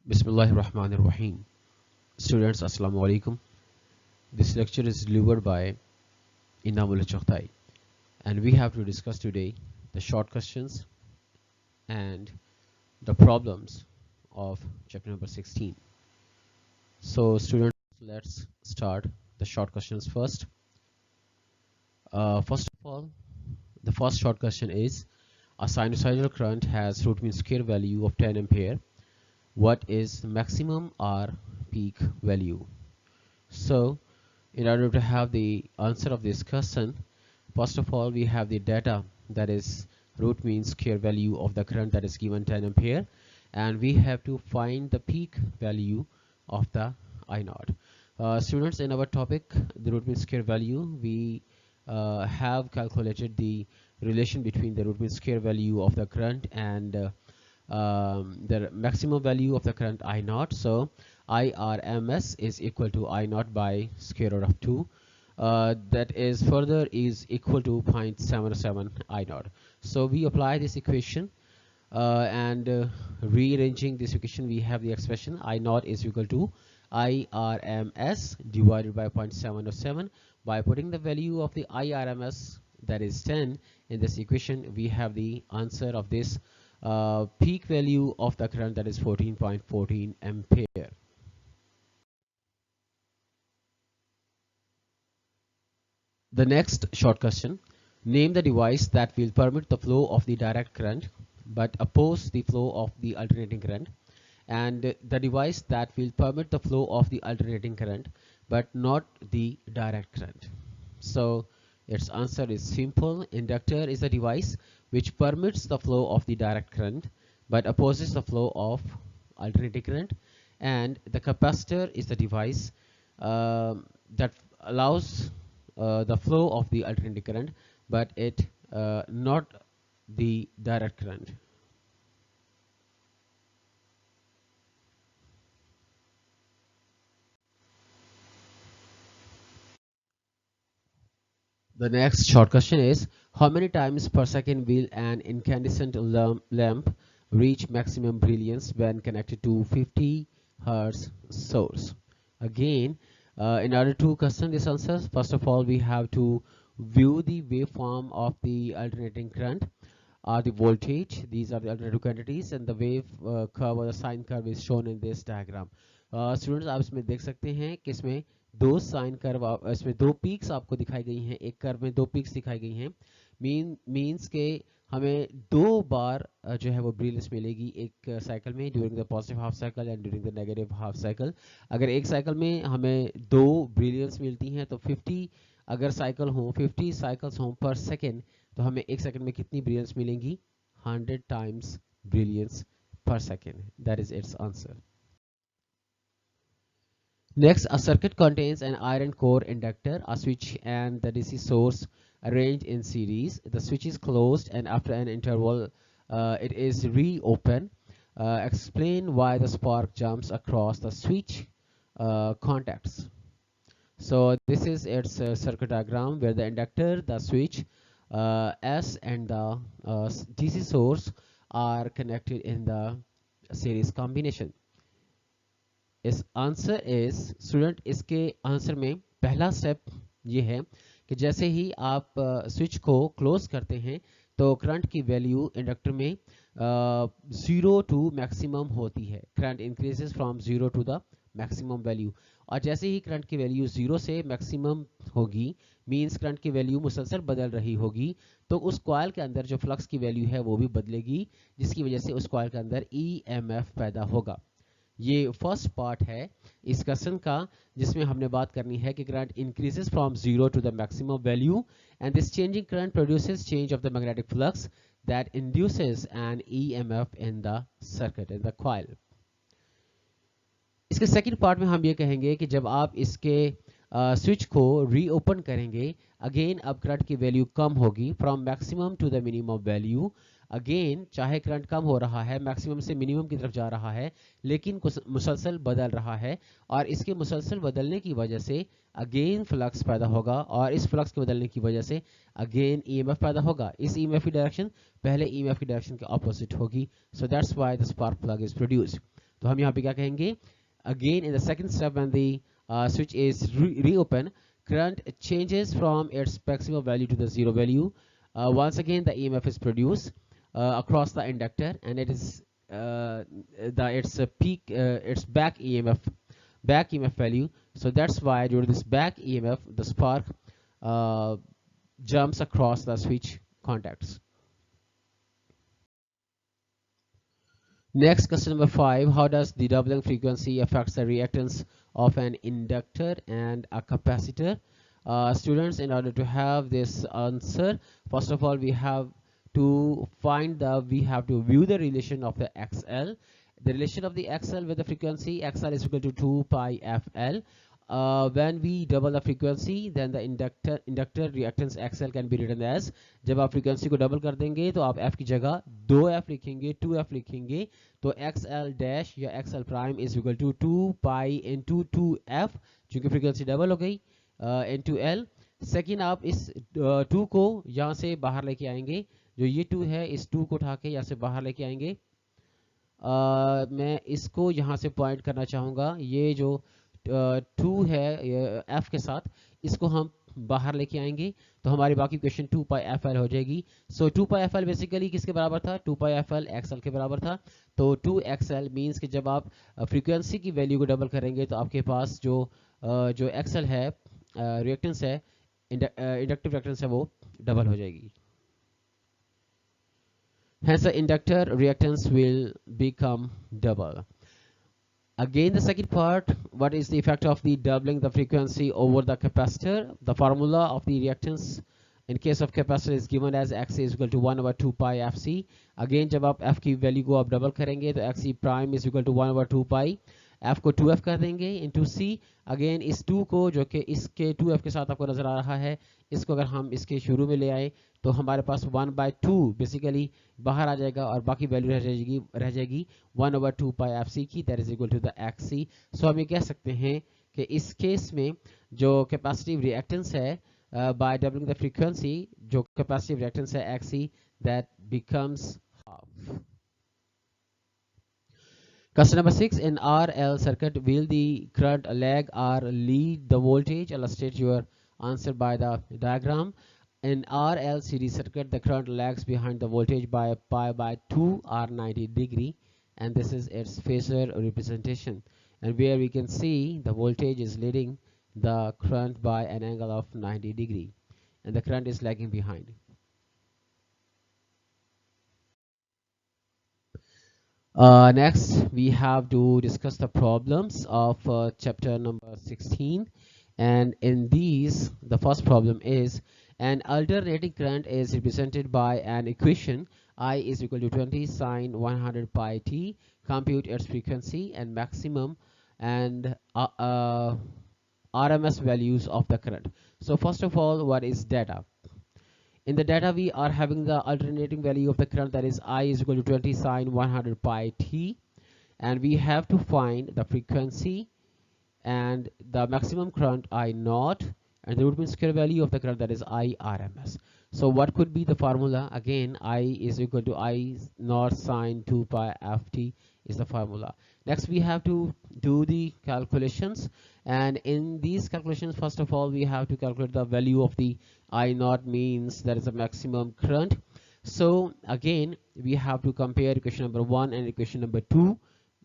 Bismillahirrahmanirrahim. Students, Assalamu alaikum. This lecture is delivered by Inamul Chaghtai, and we have to discuss today the short questions and the problems of chapter number 16. So, students, let's start the short questions first. First of all, the first short question is: a sinusoidal current has root mean square value of 10 ampere. What is maximum or peak value? So, in order to have the answer of this question, first of all, we have the data, that is root mean square value of the current that is given 10 ampere, and we have to find the peak value of the I naught. Students, in our topic, the root mean square value, we have calculated the relation between the root mean square value of the current and the maximum value of the current I naught. So IRMS is equal to I naught by square root of 2. That is further is equal to 0.77 I naught. So we apply this equation and rearranging this equation, we have the expression I naught is equal to IRMS divided by 0.707. By putting the value of the IRMS, that is 10, in this equation, we have the answer of this peak value of the current, that is 14.14 ampere. The next short question: name the device that will permit the flow of the direct current but oppose the flow of the alternating current, and the device that will permit the flow of the alternating current but not the direct current. So its answer is simple. Inductor is a device which permits the flow of the direct current but opposes the flow of alternating current, and the capacitor is the device that allows the flow of the alternating current but it not the direct current. The next short question is: how many times per second will an incandescent lamp reach maximum brilliance when connected to 50 Hz source? Again, in order to question this answer, first of all, we have to view the waveform of the alternating current or the voltage. These are the alternative quantities, and the wave curve or the sine curve is shown in this diagram. Students, आप इसमें देख सकते हैं कि इसमें दो sine curve, इसमें दो पीक्स आपको दिखाई गई हैं, एक कर्व में दो पीक्स दिखाई गई हैं. मीन्स के हमें दो बार जो है वो ब्रिलियंस मिलेगी एक साइकिल में, during the positive half cycle and during the negative half cycle. अगर एक साइकिल में हमें दो ब्रिलियंस मिलती हैं तो 50 अगर साइकिल हो 50 साइकिल्स हों पर सेकेंड, तो हमें एक सेकंड में कितनी ब्रिलियंस मिलेंगी? 100 times brilliance per second. That is its answer. Next, a circuit contains an iron core inductor, a switch, and the DC source arranged in series. The switch is closed, and after an interval, it is reopened. Explain why the spark jumps across the switch contacts. So this is its circuit diagram where the inductor, the switch, S and the DC source are connected in the series combination. इस answer is student, इसके answer में पहला step ये है कि जैसे ही आप switch को क्लोज करते हैं तो करंट की वैल्यू इंडक्टर में 0 टू मैक्सिमम होती है. Current increases from 0 to the maximum value, और जैसे ही करंट की वैल्यू 0 से मैक्सिमम होगी, मींस करंट की वैल्यू मुसलसल बदल रही होगी, तो उस कॉइल के अंदर जो फ्लक्स की वैल्यू है वो भी बदलेगी, जिसकी वजह से उस कॉइल के अंदर EMF पैदा होगा. ये फर्स्ट पार्ट है इस क्वेश्चन का, जिसमें हमने बात करनी है कि current increases from 0 to the maximum value and this changing current produces change of the magnetic flux that induces an EMF in the circuit, in the coil. इसके सेकंड पार्ट में हम ये कहेंगे कि जब आप इसके स्विच को रीओपन करेंगे, अगेन अब करंट की वैल्यू कम होगी from maximum to the minimum value. Again चाहे करंट कम हो रहा है, मैक्सिमम से मिनिमम की तरफ जा रहा है, लेकिन मुसलसल बदल रहा है, और इसके मुसलसल बदलने की वजह से अगेन फ्लक्स पैदा होगा, और इस फ्लक्स के बदलने की वजह से अगेन EMF पैदा होगा. इस EMF की डायरेक्शन पहले EMF की डायरेक्शन के ऑपोजिट होगी. So that's why the spark plug is produced. तो हम यहाँ पे क्या कहेंगे, again in the second step when the switch is reopen, current changes from its maximum value to the zero value. Once again the EMF is produced across the inductor, and it is its peak its back EMF value. So that's why due to this back EMF the spark uh, jumps across the switch contacts. Next, question number 5. How does the doubling frequency affects the reactance of an inductor and a capacitor? Students, in order to have this answer, first of all, we have to view the relation of the XL. The relation of the XL with the frequency, XL is equal to 2 pi FL. When we double the frequency, then the inductor reactance XL can be written as, जब आप frequency को double कर देंगे तो आप F की जगह 2F लिखेंगे, 2F लिखेंगे, तो XL dash या XL prime is equal to 2 pi into 2F, चूंकि frequency double हो गई, into L. सेकेंड, आप इस 2 को यहाँ से बाहर लेके आएंगे, जो ये 2 है इस 2 को उठा के यहाँ से बाहर लेके आएंगे. मैं इसको यहाँ से पॉइंट करना चाहूँगा, ये जो 2 है F के साथ, इसको हम बाहर लेके आएंगे तो हमारी बाकी क्वेश्चन 2 पाई एफ एल हो जाएगी. सो 2 पाई एफ एल बेसिकली किसके बराबर था, 2 पाई एफ एल एक्स एल के बराबर था. तो 2 एक्स एल मीन्स कि जब आप फ्रीक्वेंसी की वैल्यू को डबल करेंगे तो आपके पास जो एक्स एल है, रिएक्टेंस है, इंडक्टिव रिएक्टेंस है, वो डबल हो जाएगी. Hence the inductor reactance will become double. Again, the second part, what is the effect of the doubling the frequency over the capacitor? The formula of the reactance in case of capacitor is given as X is equal to 1 over 2 pi FC. Again, जब आप F की value को आप double करेंगे तो XC prime is equal to 1 over 2 pi. F को 2F कर देंगे into C. अगेन इस 2 को, जो कि इसके 2F के साथ आपको नजर आ रहा है, इसको अगर हम इसके शुरू में ले आए तो हमारे पास 1/2 बेसिकली बाहर आ जाएगा और बाकी वैल्यू रह जाएगी 1 over 2 pi FC की, that is equal to the XC. सो हम ये कह सकते हैं कि इस केस में जो कैपेसिटिव रिएक्टेंस है बाय डबलिंग द फ्रीक्वेंसी, जो कैपेसिटिव रिएक्टेंस है XC, that becomes half. Question number 6. In RL circuit, will the current lag or lead the voltage? Illustrate your answer by the diagram. In RL series circuit, the current lags behind the voltage by pi by 2 or 90 degree, and this is its phasor representation. And where we can see the voltage is leading the current by an angle of 90 degree, and the current is lagging behind. Next, we have to discuss the problems of chapter number 16. And in these, the first problem is an alternating current is represented by an equation I is equal to 20 sine 100 pi t. Compute its frequency and maximum and RMS values of the current. So first of all, what is data? In the data, we are having the alternating value of the current, that is I is equal to 20 sine 100 pi t, and we have to find the frequency and the maximum current I naught and the root mean square value of the current, that is I RMS. So what could be the formula? Again, I is equal to I naught sine 2 pi ft is the formula. Next, we have to do the calculations, and in these calculations, first of all, we have to calculate the value of the I naught, means that is the maximum current. So again, we have to compare equation number 1 and equation number 2.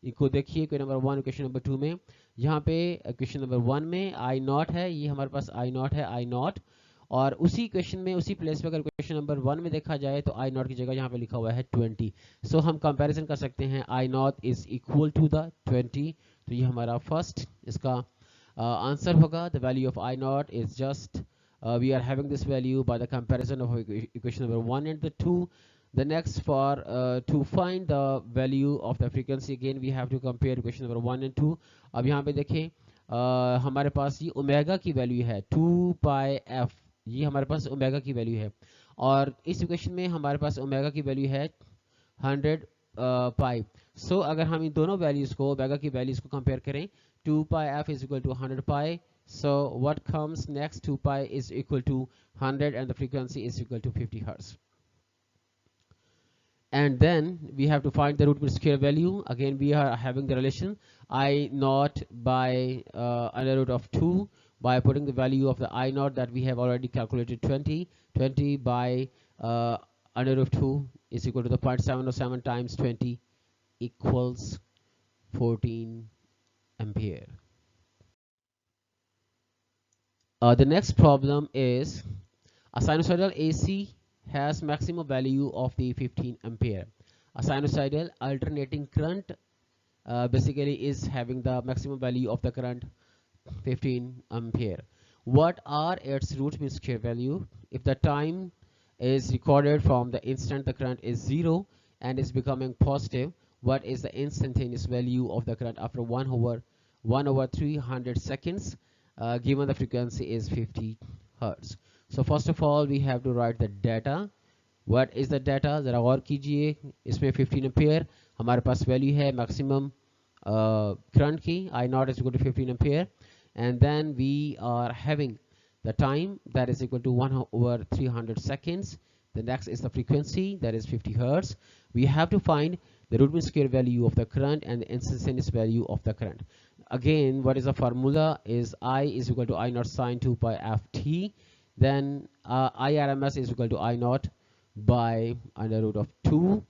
Eco देखिए, equation number 1 equation number 2 में, यहाँ पे equation number 1 में आई not है, ये हमारे पास आई not है, आई not, और उसी इक्वेशन में उसी प्लेस पे अगर इक्वेशन नंबर 1 में देखा जाए तो आई नॉट की जगह यहाँ पे लिखा हुआ है 20. सो हम कंपैरिजन कर सकते हैं, I naught is equal to the 20. तो ये हमारा फर्स्ट इसका आंसर होगा. The value of I naught is just we are having this value by the comparison of equation number 1 and the 2. The next, for to find the value of the frequency, again we have to compare equation number 1 and 2. अब यहाँ पे देखें हमारे पास ये omega की value है 2 पाई F, ये हमारे पास ओमेगा की वैल्यू है, और इस इक्वेशन में हमारे पास ओमेगा की वैल्यू है 100 पाई. सो अगर हम इन दोनों वैल्यूज को, ओमेगा की वैल्यूज को कंपेयर करें, 2 pi f is equal to 100 pi. So what comes next? 2 pi is equal to 100 and the frequency is equal to 50 hertz. and then we have to find the root mean square value. Again we are having the relation I naught by under root of 2 by putting the value of the I naught that we have already calculated 20 by under root of 2 is equal to the 0.707 times 20 equals 14 ampere. The next problem is a sinusoidal AC has maximum value of the 15 ampere. A sinusoidal alternating current basically is having the maximum value of the current 15 ampere. What are its root mean square value? If the time is recorded from the instant the current is 0 and is becoming positive, what is the instantaneous value of the current after 1 over 300 seconds, given the frequency is 50 hertz? So first of all we have to write the data. What is the data? जरा गौर कीजिए, इसमें 15 ampere हमारे पास value है maximum current की I naught is equal to 15 ampere, and then we are having the time that is equal to 1 over 300 seconds. The next is the frequency, that is 50 hertz. We have to find the root mean square value of the current and the instantaneous value of the current. Again, what is the formula? Is I is equal to I naught sine 2 pi ft. Then IRMS is equal to I naught by under root of 2.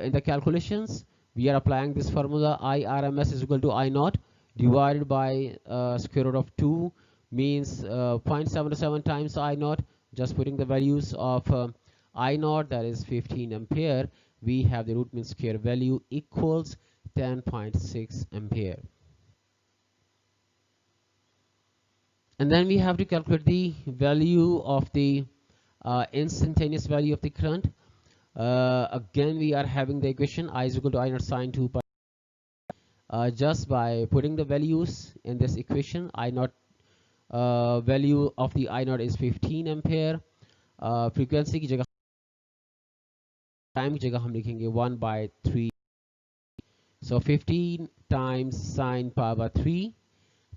In the calculations, we are applying this formula. IRMS is equal to I naught divided by square root of 2 means 0.77 times I naught. Just putting the values of I naught, that is 15 ampere, we have the root mean square value equals 10.6 ampere. And then we have to calculate the value of the instantaneous value of the current. Again we are having the equation I is equal to I naught sine 2 pi. Just by putting the values in this equation, I naught value of the I naught is 15 ampere. Frequency की जगह time की जगह हम लिखेंगे 1 by 3. So 15 times sine power 3,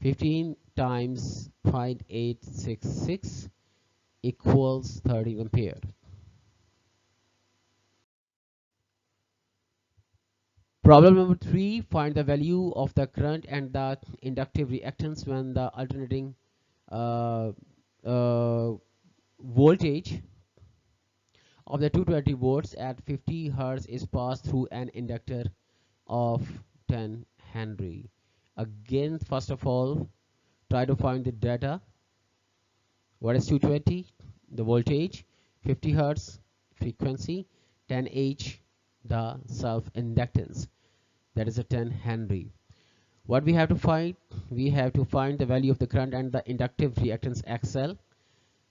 15 times 0.866 equals 30 ampere. Problem number 3, find the value of the current and the inductive reactance when the alternating voltage of the 220 volts at 50 hertz is passed through an inductor of 10 Henry. Again, first of all, try to find the data. What is 220? The voltage, 50 hertz frequency, 10 H the self-inductance, that is a 10 Henry. What we have to find? We have to find the value of the current and the inductive reactance XL.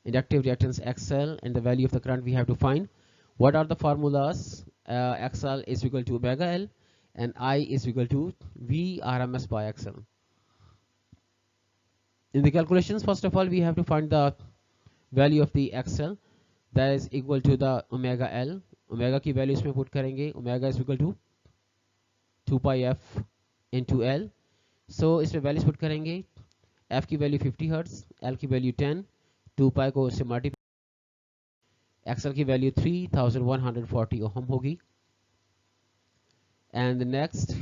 Inductive reactance XL and the value of the current we have to find. What are the formulas? XL is equal to omega L and I is equal to V RMS by XL. In the calculations, first of all, we have to find the value of the XL, that is equal to the omega L. Omega की value इसमें put करेंगे. Omega is equal to 2 pi f into L. So इसमें values put करेंगे. F की value 50 hertz, L की value 10, 2 pi को उससे multiply, XL की value 3140 ohm होगी. And the next,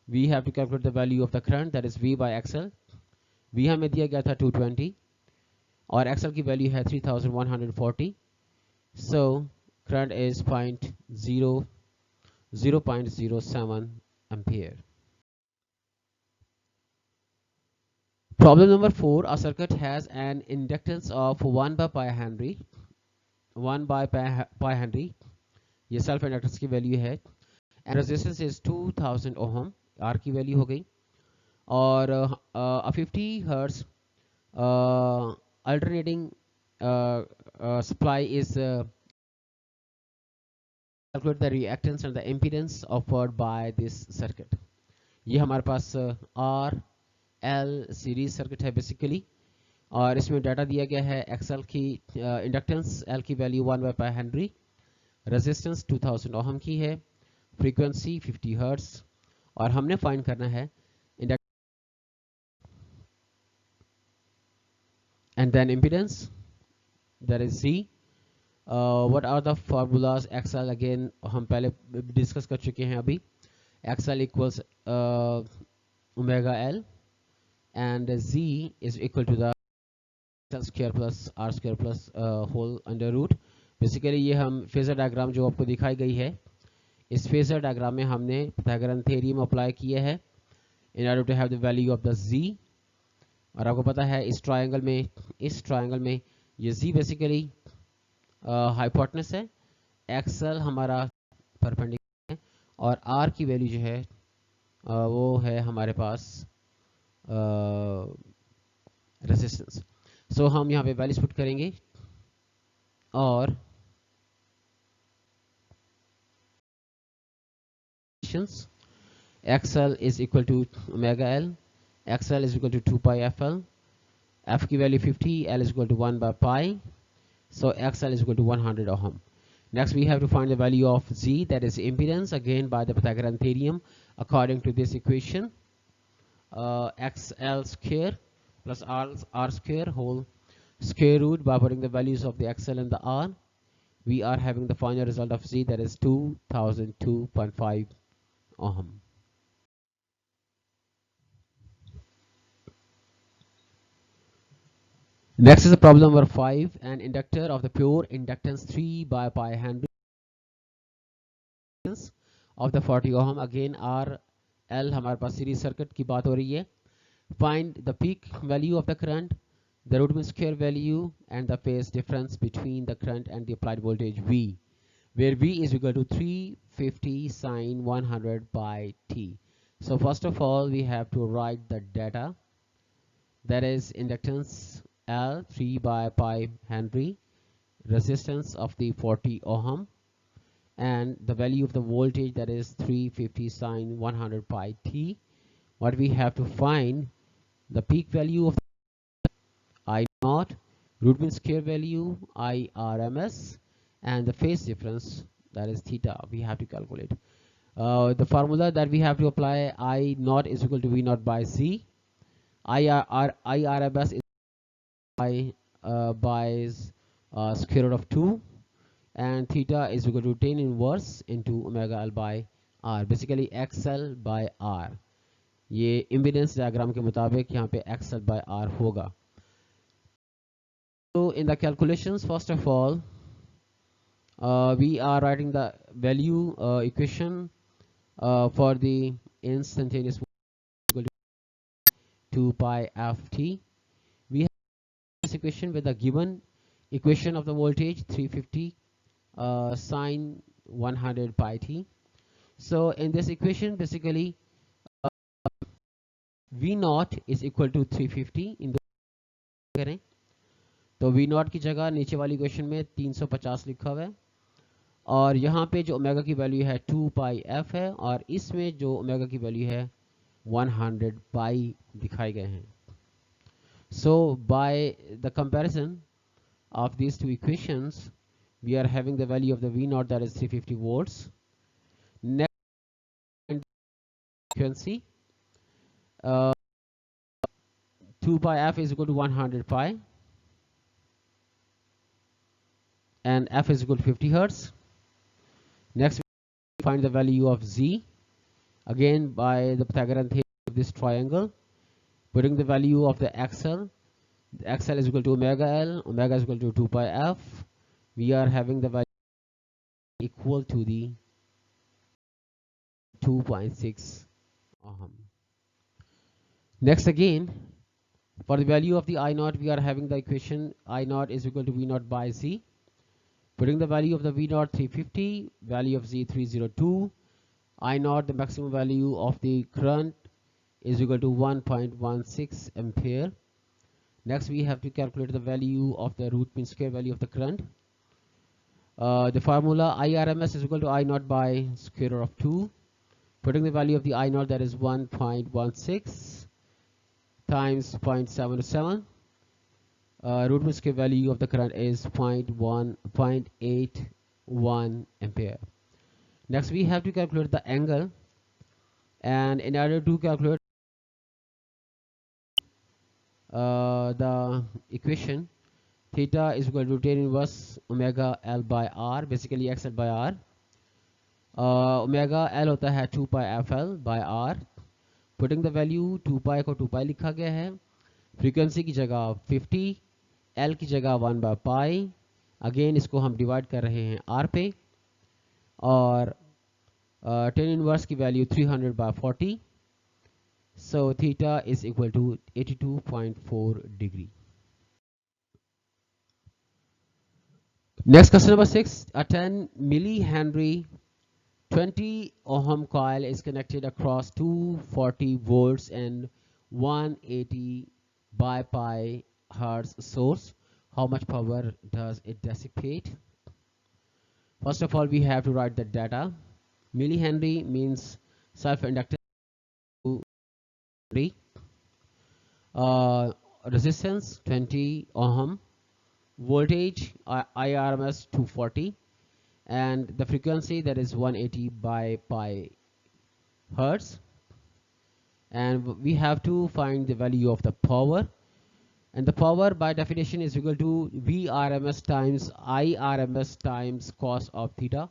we have to calculate the value of the current, that is V by XL. V हमें दिया गया था 220 और XL की value है 3140. So current is 0.07 ampere. Problem number 4, a circuit has an inductance of 1 by pi Henry. 1 by pi Henry, ये self inductance की value है, and resistance is 2000 ohm, R की value हो गई, और a 50 hertz alternating supply is calculate the reactance and the impedance offered by this circuit. ये हमारे पास R L series circuit है बेसिकली, और इसमें डाटा दिया गया है XL की इंडक्टेंस L की value 1 by pi Henry, resistance 2000 ohm की है, फ्रीक्वेंसी 50 हर्ट्ज, और हमने फाइंड करना है and then impedance, that is Z, what are the formulas XL, अगेन हम पहले डिस्कस कर चुके हैं अभी. XL equals omega L and Z is equal to the XL square plus R square plus whole under root. Basically ये हम phasor diagram जो आपको दिखाई गई है, इस फेजर डायग्राम में हमने पाइथागोरन थ्योरम अप्लाई किए हैं in order to have the value of the G. और आपको पता है इस ट्रायंगल में ये जी बेसिकली हाइपोटेनस है, एक्सएल हमारा परपेंडिकुलर है और आर की वैल्यू जो है वो है हमारे पास रेजिस्टेंस. सो हम यहाँ पे वैल्यूज पुट करेंगे और XL is equal to omega L, XL is equal to 2 pi FL, F की value 50, L is equal to 1 by pi, so XL is equal to 100 ohm. Next we have to find the value of Z, that is impedance, again by the Pythagorean theorem according to this equation. XL square plus R square whole square root by putting the values of the XL and the R. We are having the final result of Z, that is 2002.5 ohm. Next is the problem number 5. An inductor of the pure inductance 3 by pi Henry of the 40 ohm. Again R L हमारे पास series circuit की बात हो रही है. Find the peak value of the current, the root mean square value, and the phase difference between the current and the applied voltage V, where V is equal to 350 sine 100 by T. So first of all, we have to write the data, that is inductance L 3 by pi Henry, resistance of the 40 ohm, and the value of the voltage, that is 350 sine 100 pi T. What we have to find, the peak value of I naught, root mean square value, I RMS, and the phase difference, that is theta, we have to calculate. The formula that we have to apply, I naught is equal to V naught by C. IRMS is by square root of 2, and theta is equal to tan inverse into omega L by R, basically XL by R. ये impedance diagram के मुताबिक यहाँ पे XL by R होगा. So in the calculations, first of all, we are writing the value equation for the instantaneous equal to 2 pi ft. We have this equation with the given equation of the voltage 350 sine 100 pi t. So in this equation, basically V naught is equal to 350 in the करें तो V naught की जगह नीचे वाली equation में 350 लिखा हुआ है, और यहाँ पे जो ओमेगा की वैल्यू है 2 पाई एफ है, और इसमें जो ओमेगा की वैल्यू है 100 पाई दिखाए गए हैं. So by the comparison of these two equations, we are having the value of the V naught, that is 350 volts. Next frequency, 2 pi f is equal to 100 pi, and f is equal to 50 hertz. Next, we find the value of Z, again by the Pythagorean theorem of this triangle, putting the value of the XL. XL is equal to omega L, omega is equal to 2 pi f. We are having the value equal to the 2.6 ohm. Next again, for the value of the I naught, we are having the equation I naught is equal to V naught by Z. Putting the value of the V naught 350, value of Z 302, I naught, the maximum value of the current, is equal to 1.16 ampere. Next, we have to calculate the value of the root mean square value of the current. The formula IRMS is equal to I naught by square root of 2. Putting the value of the I naught, that is 1.16 times 0.77. Root mean square value of the current is 0.81 ampere. Next, we have to calculate the angle, and in order to calculate the equation, theta is equal to tan inverse omega L by R, basically XL by R. Omega L होता है 2 pi FL by R. Putting the value 2 pi को 2 pi लिखा गया है. Frequency की जगह 50, L की जगह 1 by pi. Again इसको हम divide कर रहे हैं R पे. और tan inverse की value 300 by 40. So theta is equal to 82.4 degree. Next question number 6. A 10 millihenry 20 ohm coil is connected across 240 volts and 180 by pi hertz source. How much power does it dissipate? First of all, we have to write the data. Millihenry means self-inductance. Resistance 20 ohm, voltage IRMS 240, and the frequency that is 180 by pi hertz. And we have to find the value of the power, and the power by definition is equal to VRMS times IRMS times cos of theta.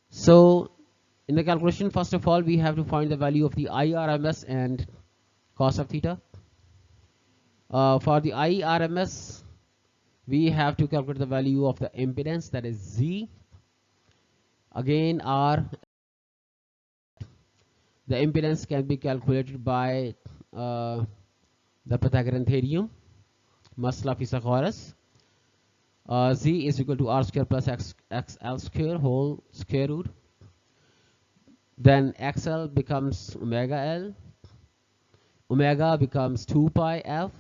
So in the calculation, first of all, we have to find the value of the IRMS and cos of theta. For the IRMS, we have to calculate the value of the impedance, that is Z. Again, R. The impedance can be calculated by the Pythagorean theorem, Masla Pythagoras. Z is equal to R square plus XL square whole square root. Then XL becomes omega L. Omega becomes 2 pi F.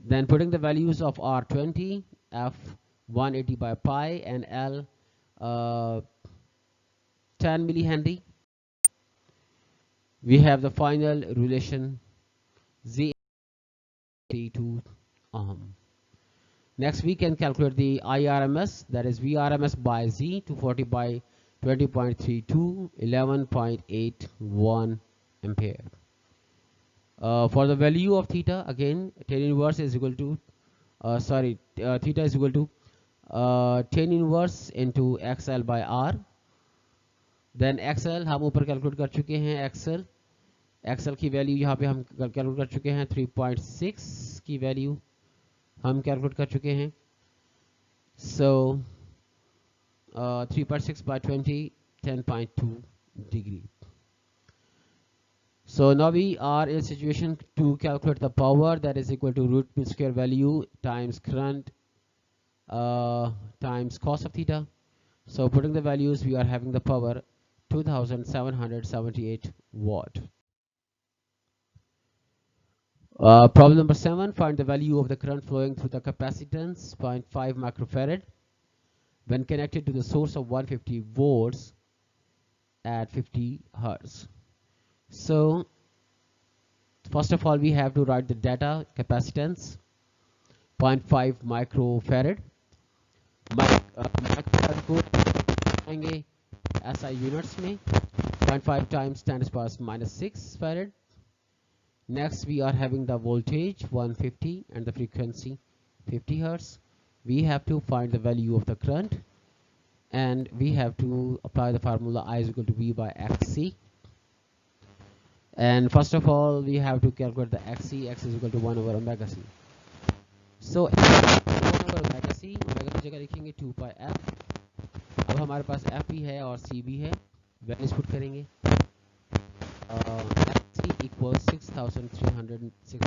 Then putting the values of R20, F 180 by pi, and L 10 millihenry, we have the final relation Z to ohm. Next, we can calculate the IRMS, that is VRMS by Z, 240 by 20.32, 11.81 ampere. For the value of theta, again, tan inverse is equal to, theta is equal to tan inverse into XL by R. Then XL हम ऊपर calculate कर चुके हैं. XL की value यहाँ पे हम calculate कर चुके हैं. 3.6 की वैल्यू हम कैलकुलेट कर चुके हैं. So 3.6 by 20, 10.2 degree. So now we are in a situation to calculate the power, that is equal to root mean square value times current times cos of theta. So putting the values, we are having the power 2778 watt. Problem number 7. Find the value of the current flowing through the capacitance 0.5 microfarad when connected to the source of 150 volts at 50 hertz. So first of all, we have to write the data. Capacitance 0.5 microfarad. Microfarad को लिखेंगे SI units में. 0.5 times 10 to the power -6 farad. Next, we are having the voltage 150 and the frequency 50 hertz. We have to find the value of the current, and we have to apply the formula I is equal to V by XC. And first of all, we have to calculate the XC. X is equal to 1 over omega C. So 1 over omega C, omega की जगह लिखेंगे 2 pi F. अब हमारे पास F भी है और C भी है. वैल्यूज पुट करेंगे. XC equals 6,360.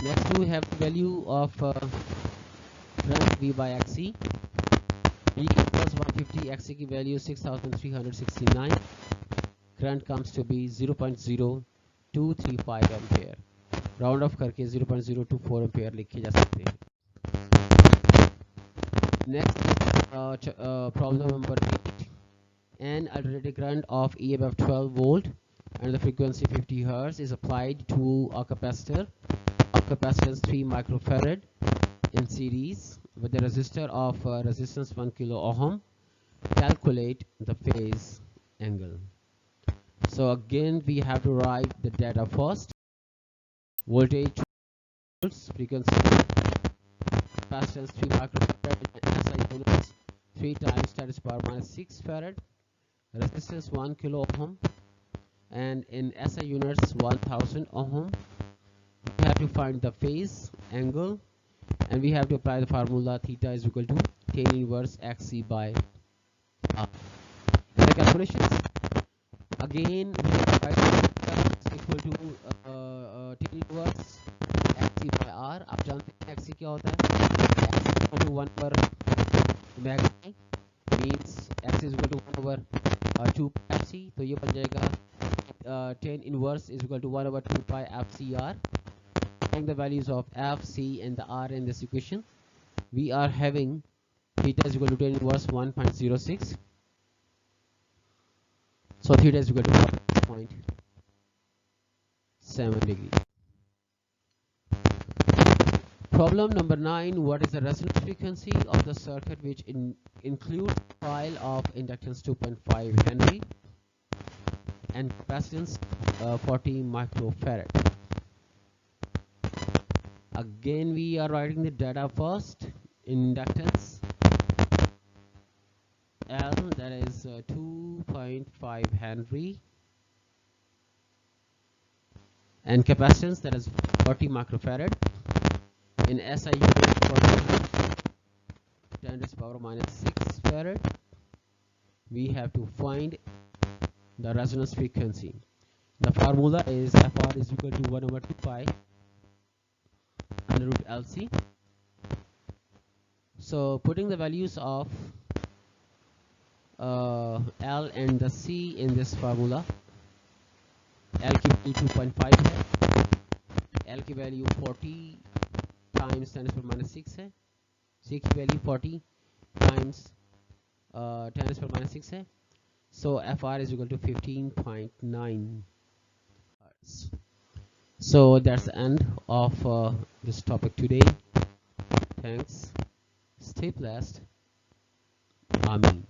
Next, we have the value of current V by XC. V equals 150, XC की value 6,369. Current comes to be 0.0235 ampere. Round off करके 0.024 ampere लिखे जा सकते हैं. Next, problem number 8. An alternating current of EMF 12 volt and the frequency 50 hertz is applied to a capacitor of capacitance 3 microfarad in series with a resistor of resistance 1 kilo ohm. Calculate the phase angle. So again we have to write the data first. Voltage 2 volts, frequency capacitance 3 microfarad in SI units, 3 times 10 to the power minus 6 farad, resistance 1 kilo ohm, and in SI units 1000 ohm. We have to find the phase angle, and we have to apply the formula theta is equal to tan inverse xc by r. The calculations, again we have to write theta is equal to tan inverse xc by r. आप जानते हैं xc क्या होता है, x is equal to 1 over omega i, means x is equal to 1 over 2 pi fc, तो ये बन जाएगा tan inverse is equal to 1 over 2 pi fcr. The values of f, c and the r in this equation, we are having theta is equal to tan inverse 1.06, so theta is equal to 0.7 degree. Problem number 9, what is the resonance frequency of the circuit which includes coil of inductance 2.5 Henry and capacitance 40 microfarad. Again we are writing the data first. Inductance L, that is 2.5 Henry, and capacitance, that is 40 microfarad in SI unit, 10 to the power minus 6 farad. We have to find the resonance frequency. The formula is Fr is equal to 1 over 2 pi under root LC. So putting the values of L and the C in this formula, L की value 2.5 है, L की value 40 times 10 to the minus 6 है, C की value 40 times 10 to the minus 6 है, so Fr is equal to 15.9 Hertz. So that's the end of this topic today. Thanks. Stay blessed. Amen.